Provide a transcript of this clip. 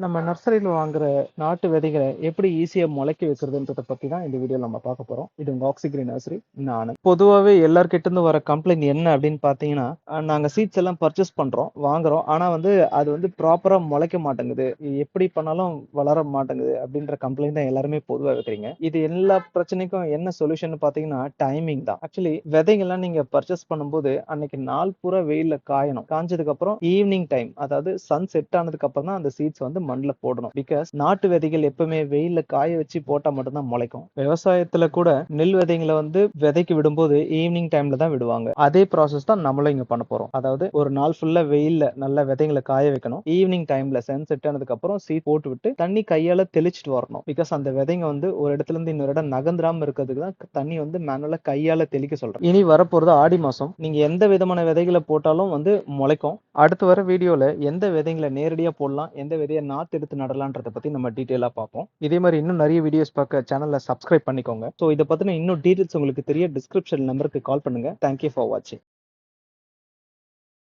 நம்ம நர்சரியில வாங்குற நாட்டு விதைகள எப்படி ஈஸியா முளைக்க வைக்கிறதுன்றத பத்தி தான் இந்த வீடியோல நம்ம பார்க்க போறோம். இது உங்க ஆக்ஸிகிரீன் நர்சரி. நான் ஆனந்த். பொதுவாவே எல்லார்கிட்ட இருந்து வர கம்ப்ளைண்ட் என்ன அப்படின்னு பார்த்தீங்கன்னா, நாங்க சீட்ஸ் எல்லாம் பர்ச்சேஸ் பண்றோம், வாங்குறோம். ஆனா அது ப்ராப்பரா முளைக்க மாட்டேங்குது. எப்படி பண்ணாலும் வளர மாட்டேங்குது அப்படின்ற கம்ப்ளைண்ட் தான் எல்லாருமே பொதுவா வைக்கிறீங்க. இது எல்லா பிரச்சனைக்கும் என்ன சொல்யூஷன் பார்த்தீங்கன்னா, டைமிங் தான். ஆக்சுவலி விதைகள்லாம் நீங்க பர்ச்சேஸ் பண்ணும்போது அன்னைக்கு நாள் பூரா வெயில்ல காயணும். காஞ்சதுக்கு அப்புறம் ஈவினிங் டைம், அதாவது சன் செட் ஆனதுக்கு அப்புறம் தான் அந்த சீட்ஸ் மண்ணுல போடணும். பிகாஸ் நாட்டு விதைகள் எப்பவுமே வெயில்ல காய வச்சு போட்டா மட்டும்தான் முளைக்கும். விவசாயத்துல கூட நெல் விதைகளை விதைக்கு விடும்போது ஈவினிங் டைம்ல தான் விடுவாங்க. அதே ப்ராசஸ் தான் நம்மளும் இங்க பண்ண போறோம். அதாவது ஒரு நாள் ஃபுல்லா வெயில்ல நல்ல விதைகளை காய வைக்கணும். ஈவினிங் டைம்ல சன் செட் ஆனதுக்கு அப்புறம் சீட் போட்டு விட்டு தண்ணி கையால தெளிச்சிட்டு வரணும். பிகாஸ் அந்த விதைங்க ஒரு இடத்துல இருந்து இன்னொரு இடம் நகர்ந்துராம இருக்கிறதுக்கு தான் தண்ணி மேனுவலா கையால தெளிக்க சொல்றேன். இனி வரப்போறது ஆடி மாசம். நீங்க எந்த விதமான விதைகளை போட்டாலும் முளைக்கும். அடுத்து வர வீடியோல எந்த விதைகளை நேரடியா போடலாம், எந்த விதையை நாத்து எடுத்து நடலான்றத பத்தி நம்ம டீடைலா பார்ப்போம். இதே மாதிரி இன்னும் நிறைய வீடியோஸ் பார்க்க சேனலை சப்ஸ்கிரைப் பண்ணிக்கோங்க. ஸோ இதை பத்தின இன்னும் டீடைல்ஸ் உங்களுக்கு தெரிய டிஸ்கிரிப்ஷன் நம்பருக்கு கால் பண்ணுங்க. தேங்க்யூ ஃபார் வாட்சிங்.